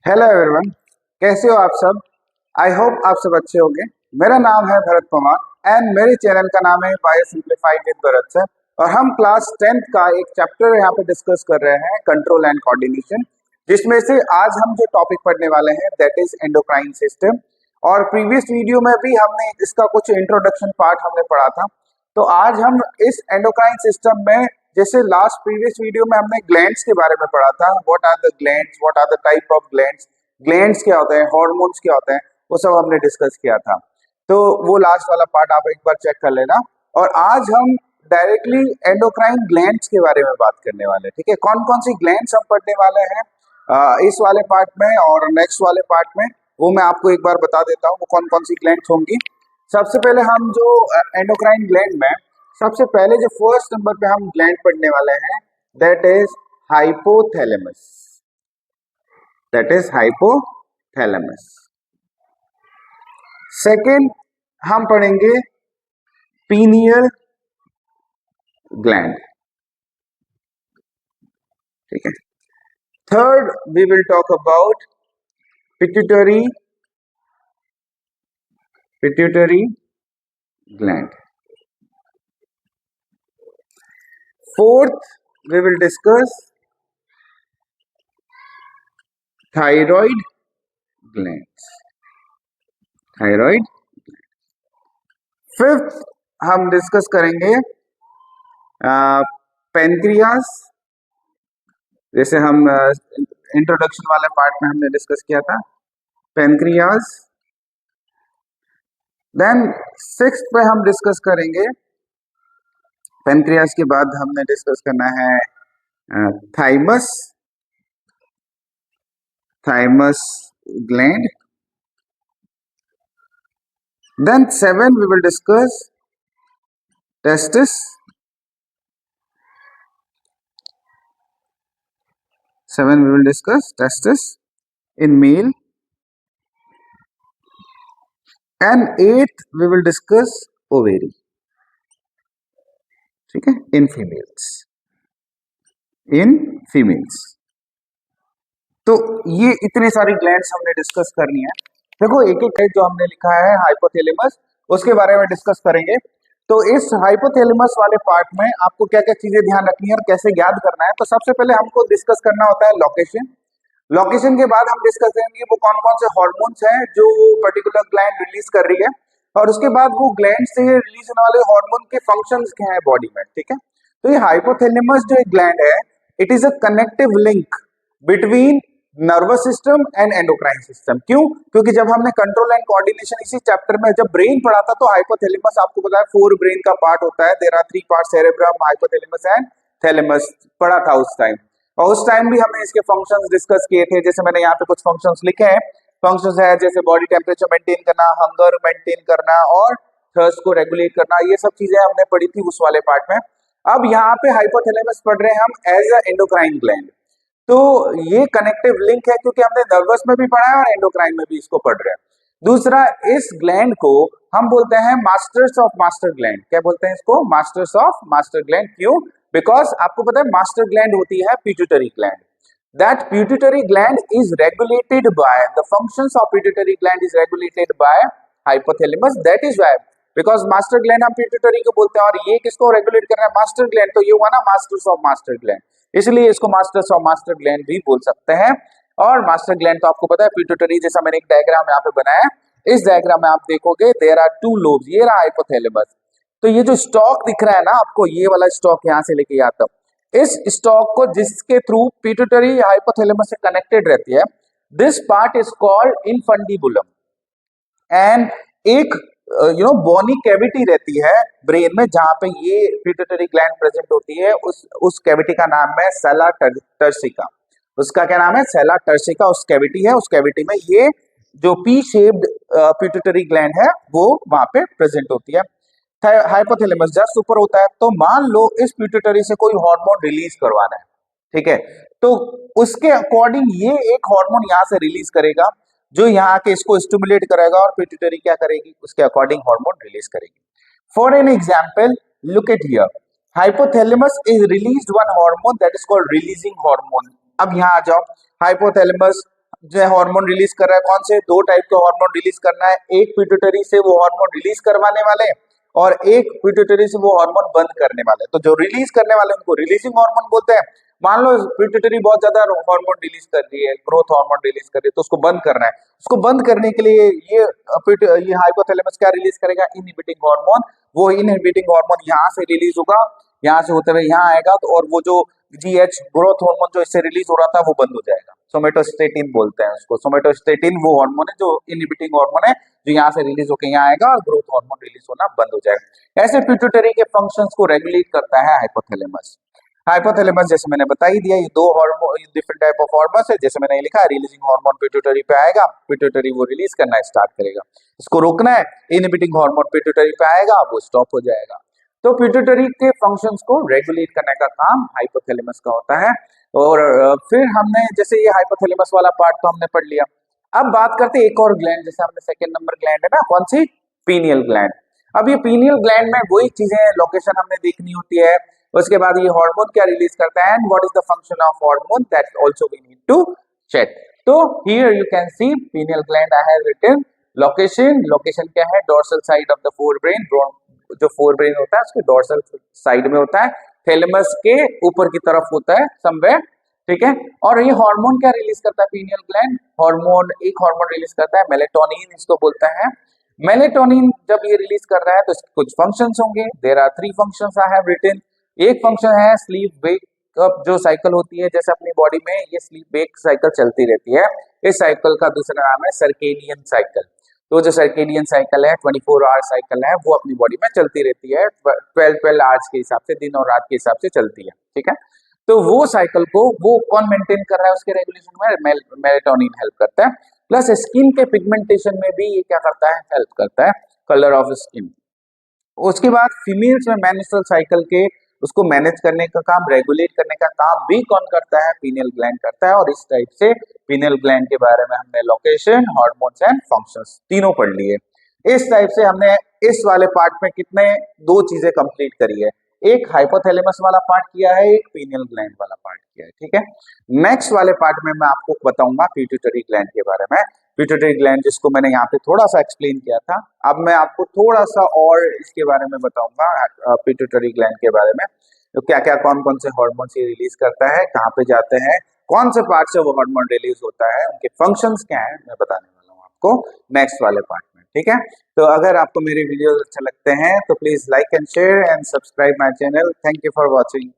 Hello everyone, कैसे हो आप सब। आई होप आप सब अच्छे होंगे। मेरा नाम है भरत पवार एंड मेरे चैनल का नाम है bio simplified with Bharat sir. और हम क्लास 10th का एक चैप्टर यहाँ पे डिस्कस कर रहे हैं, कंट्रोल एंड कोऑर्डिनेशन, जिसमें से आज हम जो टॉपिक पढ़ने वाले हैं दैट इज एंडोक्राइन सिस्टम। और प्रीवियस वीडियो में भी हमने इसका कुछ इंट्रोडक्शन पार्ट हमने पढ़ा था। तो आज हम इस एंडोक्राइन सिस्टम में, जैसे लास्ट प्रीवियस वीडियो में हमने ग्लैंड्स के बारे में पढ़ा था, what are the glands, what are the type of glands, glands क्या होते हैं, हार्मोन्स क्या होते हैं, वो सब हमने डिस्कस किया था। तो वो लास्ट वाला पार्ट आप एक बार चेक कर लेना। और आज हम डायरेक्टली एंडोक्राइन ग्लैंड्स के बारे में बात करने वाले हैं। ठीक है, कौन कौन सी ग्लैंड्स हम पढ़ने वाले हैं इस वाले पार्ट में और नेक्स्ट वाले पार्ट में, वो मैं आपको एक बार बता देता हूँ वो कौन कौन सी ग्लैंड्स होंगी। सबसे पहले हम जो एंडोक्राइन ग्लैंड में सबसे पहले जो फर्स्ट नंबर पे हम ग्लैंड पढ़ने वाले हैं that is hypothalamus. That is hypothalamus. Second हम पढ़ेंगे पीनियल ग्लैंड। ठीक है। Third we will talk about pituitary gland. Fourth we will discuss thyroid glands। Fifth हम डिस्कस करेंगे पेनक्रियास, जैसे हम इंट्रोडक्शन वाले पार्ट में हमने डिस्कस किया था पेनक्रियास। देन सिक्स्थ पे हम डिस्कस करेंगे, पेनक्रियास के बाद हमने डिस्कस करना है thymus gland. Then seven we will discuss testis. In male, and eighth we will discuss ovary। ठीक है, in females। तो ये इतने सारी ग्लैंड्स हमने डिस्कस करनी है। देखो एक एक जो हमने लिखा है हाइपोथैलेमस, उसके बारे में डिस्कस करेंगे। तो इस हाइपोथैलेमस वाले पार्ट में आपको क्या क्या चीजें ध्यान रखनी है और कैसे याद करना है। तो सबसे पहले हमको डिस्कस करना होता है लोकेशन के बाद हम डिस्कस करेंगे वो कौन कौन से हार्मोन्स हैं जो पर्टिकुलर ग्लैंड रिलीज कर रही है, और उसके बाद वो ग्लैंड से रिलीज होने वाले हार्मोन के फंक्शंस क्या है बॉडी में। ठीक है, तो ये हाइपोथैलेमस जो एक ग्लैंड है, it is a connective link between nervous system and endocrine system. क्यों? क्योंकि जब हमने कंट्रोल एंड कोऑर्डिनेशन इसी चैप्टर में जब ब्रेन पढ़ा था, तो हाइपोथैलेमस आपको पता है 4 ब्रेन का पार्ट होता है। There are 3 part, cerebrum, hypothalamus and thalamus पढ़ा था उस टाइम। और उस टाइम भी हमने इसके फंक्शंस डिस्कस किए थे। जैसे मैंने यहाँ पे कुछ फंक्शंस लिखे हैं। फंक्शंस है जैसे बॉडी टेम्परेचर मेंटेन करना, हंगर मेंटेन करना और थर्स्ट को रेगुलेट करना। ये सब चीजें हमने पढ़ी थी उस वाले पार्ट में। अब यहाँ पे हाइपोथैलेमस पढ़ रहे हैं हम एज अ एंडोक्राइन ग्लैंड। तो ये कनेक्टिव लिंक है क्योंकि हमने नर्वस में भी पढ़ा है और एंडोक्राइन में भी इसको पढ़ रहे हैं। दूसरा, इस ग्लैंड को हम बोलते हैं मास्टर्स ऑफ मास्टर ग्लैंड। क्या बोलते हैं इसको? Masters of master gland. क्यों? बिकॉज आपको पता है मास्टर ग्लैंड होती है pituitary gland. That pituitary gland is regulated by the functions of pituitary gland is regulated by hypothalamus. That is why, because master gland हम पिट्यूटरी को बोलते हैं और ये किसको रेगुलेट कर रहा है? Master gland. तो ये हुआ ना मास्टर्स ऑफ मास्टर ग्लैंड, इसलिए इसको मास्टर्स ऑफ मास्टर ग्लैंड भी बोल सकते हैं। और मास्टर ग्लैंड तो आपको पता है पिट्यूटरी, जैसा मैंने एक डायग्राम यहाँ पे बनाया है, इस डायग्राम में आप देखोगे देयर आर 2 लोब्स। ये रहा हाइपोथैलेमस। तो ये जो स्टॉक दिख रहा है ना आपको, ये वाला स्टॉक यहाँ से लेके यहाँ तक, इस स्टॉक को जिसके थ्रू पिट्यूटरी हाइपोथैलेमस से कनेक्टेड रहती है, this part is called infundibulum. And एक बोनी कैविटी रहती है ब्रेन में जहां पे ये पिट्यूटरी ग्लैंड प्रेजेंट होती है। उस कैविटी का नाम है सेला टर्सिका। उसका क्या नाम है? सेला टर्सिका उस कैविटी है। उस कैविटी में ये जो पी शेप्ड पिट्यूटरी ग्लैंड है वो वहां पे प्रेजेंट होती है। हाइपोथैलेमस जस्ट ऊपर होता है। तो मान लो इस पिट्यूटरी से कोई हार्मोन रिलीज करवाना है, ठीक है, तो उसके अकॉर्डिंग ये एक हार्मोन यहाँ से रिलीज करेगा जो यहाँ के इसको स्टिमुलेट करेगा और पिट्यूटरी क्या करेगी? उसके अकॉर्डिंग हार्मोन रिलीज करेगी। For an example, look at here, hypothalamus is released one hormone that is called releasing hormone. अब यहाँ आ जाओ, हाइपोथैलेमस जो हार्मोन रिलीज कर रहा है, कौन से दो टाइप के हार्मोन रिलीज करना है, एक पिट्यूटरी से वो हार्मोन रिलीज करवाने वाले और एक पिट्यूटरी से वो हार्मोन बंद करने वाले। तो जो रिलीज करने वाले उनको रिलीजिंग हार्मोन बोलते हैं। मान लो पिट्यूटरी बहुत ज्यादा हार्मोन रिलीज कर रही है, ग्रोथ हार्मोन रिलीज कर रही है, तो उसको बंद करना है। उसको बंद करने के लिए ये हाइपोथैलेमस क्या रिलीज करेगा, इनहिबिटिंग हार्मोन। वो इनहिबिटिंग हार्मोन यहाँ से रिलीज होगा, यहाँ से होते हुए यहाँ आएगा, तो और वो जो जीएच ग्रोथ हार्मोन जो इससे रिलीज हो रहा था वो बंद हो जाएगा। सोमेटोस्टेटिन बोलते हैं उसको। सोमेटोस्टेटिन वो हार्मोन है जो इनहिबिटिंग हार्मोन है, जो यहाँ से रिलीज होकर यहाँ आएगा और ग्रोथ हार्मोन रिलीज होना बंद हो जाएगा। ऐसे पिट्यूटरी के फंक्शंस को रेगुलेट करता है हाइपोथैलेमस। हाइपोथैलेमस जैसे मैंने बता ही दिया, ये दो hormone different type of hormones है। जैसे मैंने लिखा है, रिलीजिंग हार्मोन पिट्यूटरी पे आएगा, पिट्यूटरी वो रिलीज करना स्टार्ट करेगा, इसको रोकना है। इनहिबिटिंग हार्मोन पिट्यूटरी पे आएगा, वो स्टॉप हो जाएगा। तो पिट्यूटरी के फंक्शंस को रेगुलेट करने का काम हाइपोथैलेमस का होता है। और फिर हमने जैसे ये हाइपोथैलेमस वाला पार्ट तो हमने पढ़ लिया। अब बात करते हैं एक और ग्लैंड, जैसे हमने सेकंड नंबर ग्लैंड है ना, कौन सी, पीनियल ग्लैंड। अब ये पीनियल ग्लैंड में वही चीजें, लोकेशन हमने देखनी होती है। उसके बाद ये हार्मोन क्या रिलीज करता है and what is the function of hormone, that also we need to check. तो here you can see pineal gland I have written location. Location क्या है, dorsal side of the forebrain. जो फोरब्रेन होता है उसके डोर्सल साइड में होता है, थैलेमस के ऊपर की तरफ होता है समवेयर, ठीक है। और ये हार्मोन क्या रिलीज करता है पीनियल ग्लैंड, हार्मोन, एक हार्मोन रिलीज करता है मेलेटोनिन, इसको बोलता है। मेलेटोनिन जब ये रिलीज कर रहा है तो इसके कुछ फंक्शंस होंगे। There are 3 functions I have written. एक फंक्शन है स्लीप वेक अप जो साइकिल होती है, जैसे अपनी बॉडी में ये स्लीप वेक साइकिल चलती रहती है। इस साइकिल का दूसरा नाम है सर्केडियन साइकिल। तो जो सर्केडियन साइकिल है 24 आवर साइकिल है, वो अपनी बॉडी में चलती रहती है, 12 आवर्स के हिसाब से, दिन और रात के हिसाब से चलती है, ठीक है। तो वो साइकिल को वो कौन मेंटेन कर रहा है, उसके रेगुलेशन में मेलेटोनिन हेल्प करता है। प्लस स्किन के पिगमेंटेशन में भी ये क्या करता है, हेल्प करता है, कलर ऑफ स्किन। उसके बाद फीमेल्स में मेंस्ट्रुअल साइकिल के उसको मैनेज करने का काम, रेगुलेट करने का काम भी कौन करता है, पीनियल ग्लैंड करता है। और इस टाइप से पीनियल ग्लैंड के बारे में हमने लोकेशन, हार्मोन्स एंड फंक्शंस तीनों पढ़ लिए। इस टाइप से हमने इस वाले पार्ट में कितने, 2 चीजें कंप्लीट करी है, एक हाइपोथैलेमस वाला पार्ट किया है, एक पीनियल ग्लैंड वाला पार्ट किया है, ठीक है। नेक्स्ट वाले पार्ट में मैं आपको बताऊंगा पिट्यूटरी ग्लैंड के बारे में। पिट्यूटरी ग्लैंड जिसको मैंने यहाँ पे थोड़ा सा एक्सप्लेन किया था, अब मैं आपको थोड़ा सा और इसके बारे में बताऊंगा पिट्यूटरी ग्लैंड के बारे में। तो क्या क्या, कौन कौन से हार्मोन्स ये रिलीज करता है, कहाँ पे जाते हैं, कौन से पार्ट से वो हार्मोन रिलीज होता है, उनके फंक्शंस क्या है, मैं बताने वाला हूँ आपको नेक्स्ट वाले पार्ट में, ठीक है। तो अगर आपको मेरे वीडियो अच्छे लगते हैं तो please like and share and subscribe my channel. Thank you for watching.